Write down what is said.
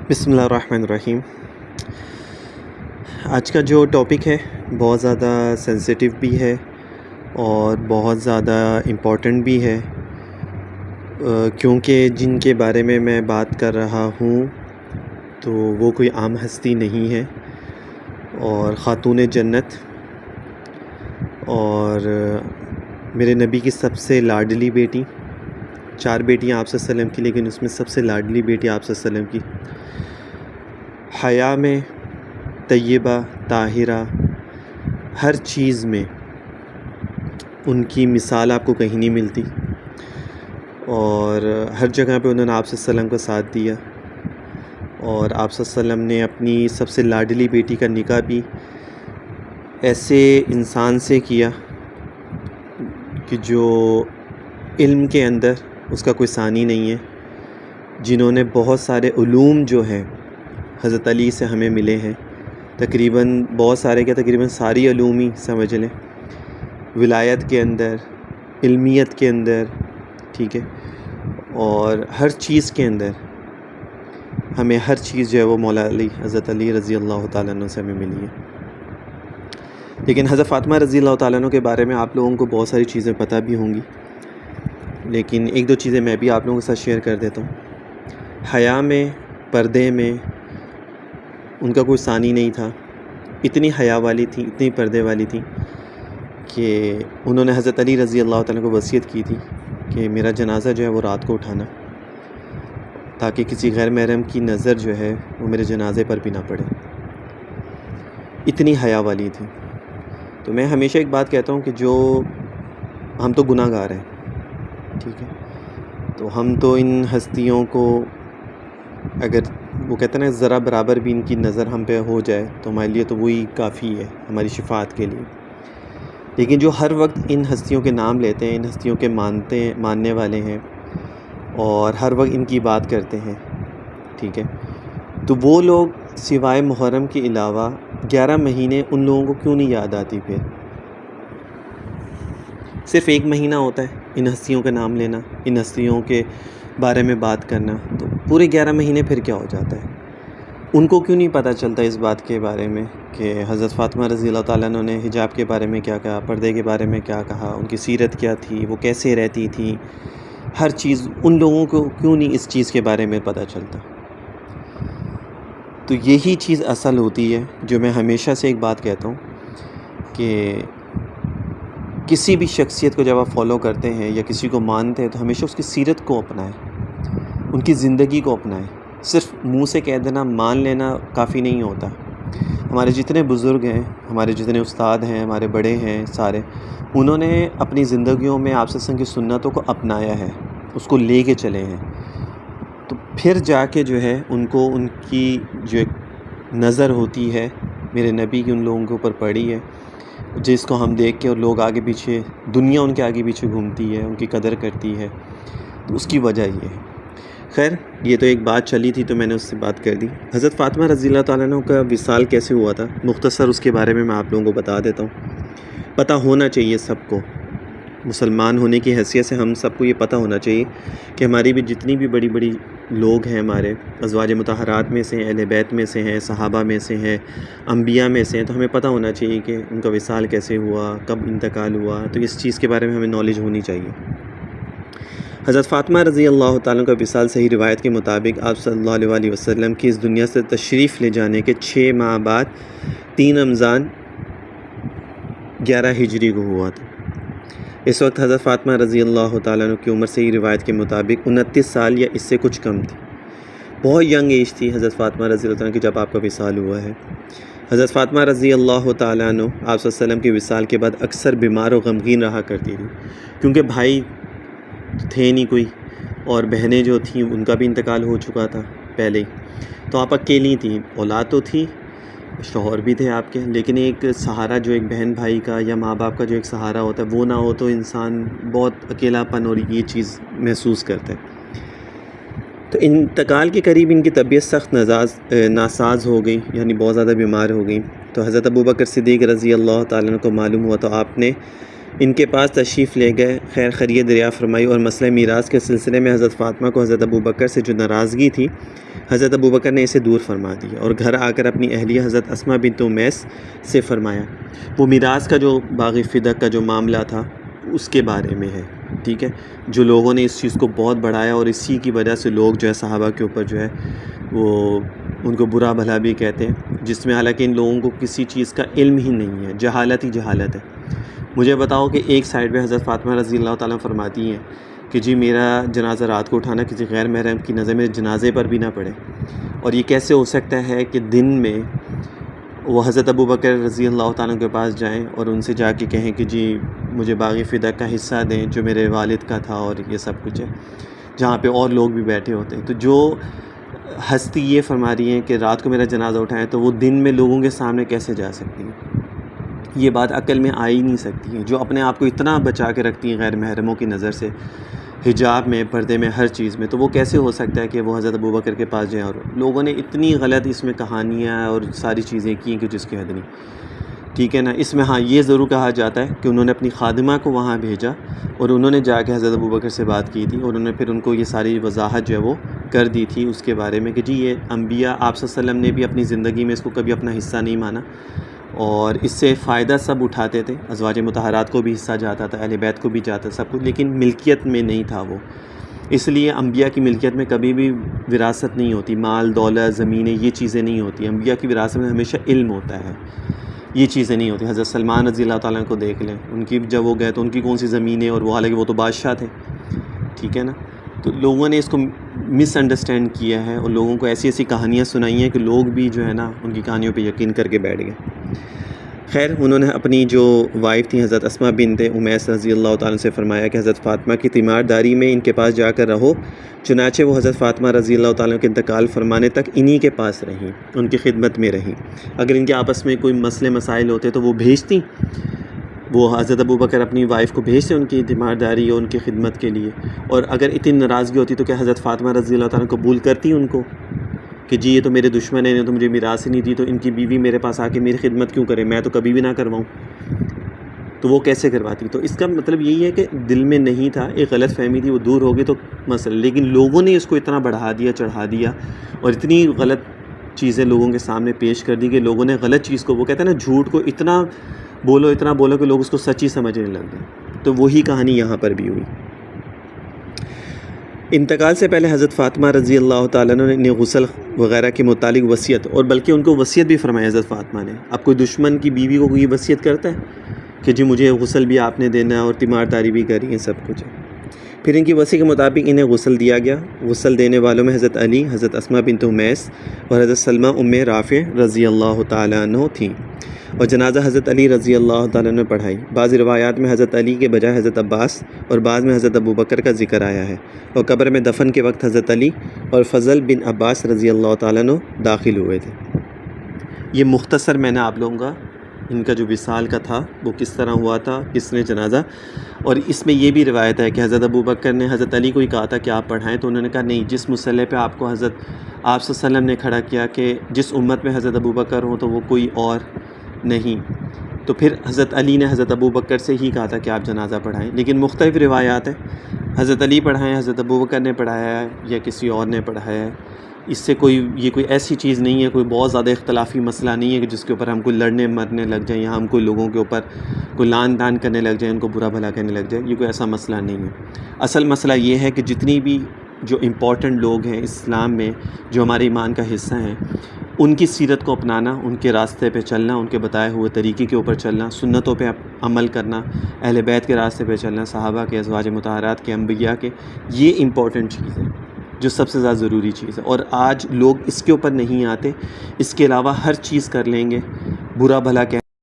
بسم اللہ الرحمن الرحیم۔ آج کا جو ٹاپک ہے بہت زیادہ سینسیٹیو بھی ہے اور بہت زیادہ امپورٹنٹ بھی ہے، کیونکہ جن کے بارے میں بات کر رہا ہوں تو وہ کوئی عام ہستی نہیں ہے، اور خاتون جنت اور میرے نبی کی سب سے لاڈلی بیٹی، 4 بیٹیاں آپ صلی اللہ علیہ وسلم کی، لیکن اس میں سب سے لاڈلی بیٹی آپ صلی اللہ علیہ وسلم کی، حیا میں طیبہ طاہرہ، ہر چیز میں ان کی مثال آپ کو کہیں نہیں ملتی، اور ہر جگہ پہ انہوں نے آپ صلی اللہ علیہ وسلم کا ساتھ دیا، اور آپ صلی اللہ علیہ وسلم نے اپنی سب سے لاڈلی بیٹی کا نکاح بھی ایسے انسان سے کیا کہ جو علم کے اندر اس کا کوئی ثانی نہیں ہے، جنہوں نے بہت سارے علوم جو ہیں حضرت علی سے ہمیں ملے ہیں، تقریباً بہت سارے تقریباً ساری علوم ہی سمجھ لیں، ولایت کے اندر، علمیت کے اندر، ٹھیک ہے، اور ہر چیز کے اندر ہمیں ہر چیز جو ہے وہ مولا علی، حضرت علی رضی اللہ تعالیٰ عنہ سے ہمیں ملی ہے۔ لیکن حضرت فاطمہ رضی اللہ تعالیٰ عنہ کے بارے میں آپ لوگوں کو بہت ساری چیزیں پتہ بھی ہوں گی، لیکن ایک دو چیزیں میں بھی آپ لوگوں کے ساتھ شیئر کر دیتا ہوں۔ حیا میں، پردے میں ان کا کوئی ثانی نہیں تھا، اتنی حیا والی تھی، اتنی پردے والی تھی کہ انہوں نے حضرت علی رضی اللہ تعالیٰ کو وصیت کی تھی کہ میرا جنازہ جو ہے وہ رات کو اٹھانا، تاکہ کسی غیر محرم کی نظر جو ہے وہ میرے جنازے پر بھی نہ پڑے، اتنی حیا والی تھی۔ تو میں ہمیشہ ایک بات کہتا ہوں کہ جو ہم تو گناہ گار ہیں، ٹھیک ہے، تو ہم تو ان ہستیوں کو اگر وہ کہتے ہیں نا ذرا برابر بھی ان کی نظر ہم پہ ہو جائے تو ہمارے لیے تو وہی کافی ہے ہماری شفاعت کے لیے، لیکن جو ہر وقت ان ہستیوں کے نام لیتے ہیں، ان ہستیوں کے ماننے والے ہیں اور ہر وقت ان کی بات کرتے ہیں، ٹھیک ہے، تو وہ لوگ سوائے محرم کے علاوہ 11 مہینے ان لوگوں کو کیوں نہیں یاد آتی؟ پھر صرف ایک مہینہ ہوتا ہے ان ہستیوں کا نام لینا، ان ہستیوں کے بارے میں بات کرنا، تو پورے 11 مہینے پھر کیا ہو جاتا ہے؟ ان کو کیوں نہیں پتہ چلتا اس بات کے بارے میں کہ حضرت فاطمہ رضی اللہ تعالیٰ عنہ نے حجاب کے بارے میں کیا کہا، پردے کے بارے میں کیا کہا، ان کی سیرت کیا تھی، وہ کیسے رہتی تھی، ہر چیز ان لوگوں کو کیوں نہیں اس چیز کے بارے میں پتہ چلتا؟ تو یہی چیز اصل ہوتی ہے جو میں ہمیشہ سے ایک بات کہتا ہوں کہ کسی بھی شخصیت کو جب آپ فالو کرتے ہیں یا کسی کو مانتے ہیں تو ہمیشہ اس کی سیرت کو اپنائیں، ان کی زندگی کو اپنائیں۔ صرف منہ سے کہہ دینا، مان لینا کافی نہیں ہوتا۔ ہمارے جتنے بزرگ ہیں، ہمارے جتنے استاد ہیں، ہمارے بڑے ہیں سارے، انہوں نے اپنی زندگیوں میں آپ صلی اللہ علیہ وسلم کی سنتوں کو اپنایا ہے، اس کو لے کے چلے ہیں، تو پھر جا کے جو ہے ان کو ان کی جو ایک نظر ہوتی ہے میرے نبی کی ان لوگوں کے اوپر پڑی ہے، جس کو ہم دیکھ کے اور لوگ آگے پیچھے، دنیا ان کے آگے پیچھے گھومتی ہے، ان کی قدر کرتی ہے، تو اس کی وجہ یہ ہے۔ خیر، یہ تو ایک بات چلی تھی تو میں نے اس سے بات کر دی۔ حضرت فاطمہ رضی اللہ تعالیٰ عنہ کا وصال کیسے ہوا تھا، مختصر اس کے بارے میں آپ لوگوں کو بتا دیتا ہوں۔ پتہ ہونا چاہیے سب کو، مسلمان ہونے کی حیثیت سے ہم سب کو یہ پتہ ہونا چاہیے کہ ہماری بھی جتنی بھی بڑی بڑی لوگ ہیں، ہمارے ازواج مطہرات میں سے ہیں، اہل بیت میں سے ہیں، صحابہ میں سے ہیں، انبیاء میں سے ہیں، تو ہمیں پتہ ہونا چاہیے کہ ان کا وصال کیسے ہوا، کب انتقال ہوا، تو اس چیز کے بارے میں ہمیں نالج ہونی چاہیے۔ حضرت فاطمہ رضی اللہ تعالیٰ کا وصال صحیح روایت کے مطابق آپ صلی اللہ علیہ وسلم کی اس دنیا سے تشریف لے جانے کے 6 ماہ بعد 3 رمضان 11 ہجری کو ہوا تھا۔ اس وقت حضرت فاطمہ رضی اللہ تعالیٰ عنہ کی عمر صحیح روایت کے مطابق 29 سال یا اس سے کچھ کم تھی، بہت ینگ ایج تھی حضرت فاطمہ رضی اللہ عنہ کی جب آپ کا وصال ہوا ہے۔ حضرت فاطمہ رضی اللہ تعالیٰ عنہ آپ صلی اللہ علیہ وسلم کے وصال کے بعد اکثر بیمار و غمگین رہا کرتی تھی، کیونکہ بھائی تھے نہیں کوئی، اور بہنیں جو تھیں ان کا بھی انتقال ہو چکا تھا پہلے ہی، تو آپ اکیلی تھیں، اولاد تو تھی، شوہر بھی تھے آپ کے، لیکن ایک سہارا جو ایک بہن بھائی کا یا ماں باپ کا جو ایک سہارا ہوتا ہے وہ نہ ہو تو انسان بہت اکیلا پن اور یہ چیز محسوس کرتا ہے۔ تو انتقال کے قریب ان کی طبیعت سخت ناساز ہو گئی، یعنی بہت زیادہ بیمار ہو گئی، تو حضرت ابوبکر صدیق رضی اللہ تعالیٰ عنہ کو معلوم ہوا، تو آپ نے ان کے پاس تشریف لے گئے، خیر خیریت دریافت فرمائی، اور مسئلہ میراث کے سلسلے میں حضرت فاطمہ کو حضرت ابوبکر سے جو ناراضگی تھی حضرت ابوبکر نے اسے دور فرما دیا، اور گھر آ کر اپنی اہلیہ حضرت اسماء بنت امیس سے فرمایا۔ وہ میراث کا جو باغ فدق کا جو معاملہ تھا اس کے بارے میں ہے، ٹھیک ہے، جو لوگوں نے اس چیز کو بہت بڑھایا، اور اسی کی وجہ سے لوگ جو ہے صحابہ کے اوپر جو ہے وہ ان کو برا بھلا بھی کہتے ہیں، جس میں حالانکہ ان لوگوں کو کسی چیز کا علم ہی نہیں ہے، جہالت ہی جہالت ہے۔ مجھے بتاؤ کہ ایک سائڈ پہ حضرت فاطمہ رضی اللہ تعالیٰ فرماتی ہیں کہ جی میرا جنازہ رات کو اٹھانا کسی غیر محرم کی نظر میرے جنازے پر بھی نہ پڑے، اور یہ کیسے ہو سکتا ہے کہ دن میں وہ حضرت ابوبکر رضی اللہ تعالیٰ کے پاس جائیں اور ان سے جا کے کہیں کہ جی مجھے باغ فدق کا حصہ دیں جو میرے والد کا تھا، اور یہ سب کچھ ہے جہاں پہ اور لوگ بھی بیٹھے ہوتے ہیں۔ تو جو ہستی یہ فرما رہی ہیں کہ رات کو میرا جنازہ اٹھائیں، تو وہ دن میں لوگوں کے سامنے کیسے جا سکتی ہیں؟ یہ بات عقل میں آ ہی نہیں سکتی ہے۔ جو اپنے آپ کو اتنا بچا کے رکھتی ہیں غیر محرموں کی نظر سے، حجاب میں، پردے میں، ہر چیز میں، تو وہ کیسے ہو سکتا ہے کہ وہ حضرت ابوبکر کے پاس جائیں؟ اور لوگوں نے اتنی غلط اس میں کہانیاں اور ساری چیزیں کی کہ جس کی حد نہیں، ٹھیک ہے نا۔ اس میں ہاں یہ ضرور کہا جاتا ہے کہ انہوں نے اپنی خادمہ کو وہاں بھیجا، اور انہوں نے جا کے حضرت ابوبکر سے بات کی تھی، اور انہوں نے پھر ان کو یہ ساری وضاحت جو ہے وہ کر دی تھی اس کے بارے میں کہ جی یہ انبیاء، آپ صلی اللہ علیہ وسلم نے بھی اپنی زندگی میں اس کو کبھی اپنا حصہ نہیں مانا، اور اس سے فائدہ سب اٹھاتے تھے، ازواج مطہرات کو بھی حصہ جاتا تھا، اہل بیت کو بھی جاتا تھا، سب کچھ، لیکن ملکیت میں نہیں تھا وہ۔ اس لیے انبیاء کی ملکیت میں کبھی بھی وراثت نہیں ہوتی، مال دولت زمینیں یہ چیزیں نہیں ہوتی۔ انبیاء کی وراثت میں ہمیشہ علم ہوتا ہے، یہ چیزیں نہیں ہوتی۔ حضرت سلمان رضی اللہ تعالیٰ کو دیکھ لیں، ان کی جب وہ گئے تو ان کی کون سی زمینیں، اور وہ حالانکہ وہ تو بادشاہ تھے، ٹھیک ہے نا۔ تو لوگوں نے اس کو مس انڈرسٹینڈ کیا ہے، اور لوگوں کو ایسی ایسی کہانیاں سنائی ہیں کہ لوگ بھی جو ہے نا ان کی کہانیوں پہ یقین کر کے بیٹھ گئے۔ خیر انہوں نے اپنی جو وائف تھی حضرت اسماء بنت امیس رضی اللہ تعالیٰ سے فرمایا کہ حضرت فاطمہ کی تیمارداری میں ان کے پاس جا کر رہو، چنانچہ وہ حضرت فاطمہ رضی اللہ تعالیٰ کے انتقال فرمانے تک انہی کے پاس رہیں، ان کی خدمت میں رہیں۔ اگر ان کے آپس میں کوئی مسئلے مسائل ہوتے تو وہ بھیجتیں، وہ حضرت ابوبکر اپنی وائف کو بھیجتے ان کی تیمارداری اور ان کی خدمت کے لیے، اور اگر اتنی ناراضگی ہوتی تو کیا حضرت فاطمہ رضی اللہ تعالیٰ قبول کرتی ان کو کہ جی یہ تو میرے دشمن ہیں، انہوں نے تو مجھے میراث ہی نہیں دی، تو ان کی بیوی میرے پاس آ کے میری خدمت کیوں کرے، میں تو کبھی بھی نہ کرواؤں، تو وہ کیسے کرواتی؟ تو اس کا مطلب یہی ہے کہ دل میں نہیں تھا، ایک غلط فہمی تھی، وہ دور ہو گئی تو مسئلہ، لیکن لوگوں نے اس کو اتنا بڑھا دیا، چڑھا دیا، اور اتنی غلط چیزیں لوگوں کے سامنے پیش کر دی کہ لوگوں نے غلط چیز کو، وہ کہتے ہیں نا جھوٹ کو اتنا بولو کہ لوگ اس کو سچی سمجھنے لگ گئے۔ تو وہی کہانی یہاں پر بھی ہوئی۔ انتقال سے پہلے حضرت فاطمہ رضی اللہ تعالیٰ نے غسل وغیرہ کے متعلق وصیت، اور بلکہ ان کو وصیت بھی فرمائی حضرت فاطمہ نے۔ اب کوئی دشمن کی بیوی کو کوئی وصیت کرتا ہے کہ جی مجھے غسل بھی آپ نے دینا ہے اور تیمارداری بھی کری ہے، سب کچھ ہے۔ پھر ان کی وصیت کے مطابق انہیں غسل دیا گیا۔ غسل دینے والوں میں حضرت علی، حضرت اسماء بنت امیس اور حضرت سلمہ ام رافع رضی اللہ تعالیٰ عنہ تھیں، اور جنازہ حضرت علی رضی اللہ تعالیٰ عنہ نے پڑھائی۔ بعض روایات میں حضرت علی کے بجائے حضرت عباس اور بعض میں حضرت ابوبکر کا ذکر آیا ہے، اور قبر میں دفن کے وقت حضرت علی اور فضل بن عباس رضی اللہ تعالیٰ عنہ داخل ہوئے تھے۔ یہ مختصر میں نے آپ لوگوں کا ان کا جو وصال کا تھا وہ کس طرح ہوا تھا، کس نے جنازہ، اور اس میں یہ بھی روایت ہے کہ حضرت ابوبکر نے حضرت علی کو ہی کہا تھا کہ آپ پڑھائیں، تو انہوں نے کہا نہیں، جس مسئلے پہ آپ کو حضرت آپ صلی اللہ علیہ وسلم نے کھڑا کیا کہ جس امت میں حضرت ابوبکر ہوں تو وہ کوئی اور نہیں، تو پھر حضرت علی نے حضرت ابوبکر سے ہی کہا تھا کہ آپ جنازہ پڑھائیں۔ لیکن مختلف روایات ہیں، حضرت علی پڑھائیں، حضرت ابوبکر نے پڑھایا ہے، یا کسی اور نے پڑھایا ہے۔ اس سے یہ کوئی ایسی چیز نہیں ہے، کوئی بہت زیادہ اختلافی مسئلہ نہیں ہے کہ جس کے اوپر ہم کوئی لڑنے مرنے لگ جائیں، یا ہم کوئی لوگوں کے اوپر کوئی لان تان کرنے لگ جائیں، ان کو برا بھلا کہنے لگ جائیں۔ یہ کوئی ایسا مسئلہ نہیں ہے۔ اصل مسئلہ یہ ہے کہ جتنی بھی جو امپورٹنٹ لوگ ہیں اسلام میں، جو ہمارے ایمان کا حصہ ہیں، ان کی سیرت کو اپنانا، ان کے راستے پہ چلنا، ان کے بتائے ہوئے طریقے کے اوپر چلنا، سنتوں پہ عمل کرنا، اہل بیت کے راستے پہ چلنا، صحابہ کے، ازواج مطہرات کے، انبیاء کے، یہ امپورٹنٹ چیز ہے، جو سب سے زیادہ ضروری چیز ہے۔ اور آج لوگ اس کے اوپر نہیں آتے، اس کے علاوہ ہر چیز کر لیں گے، برا بھلا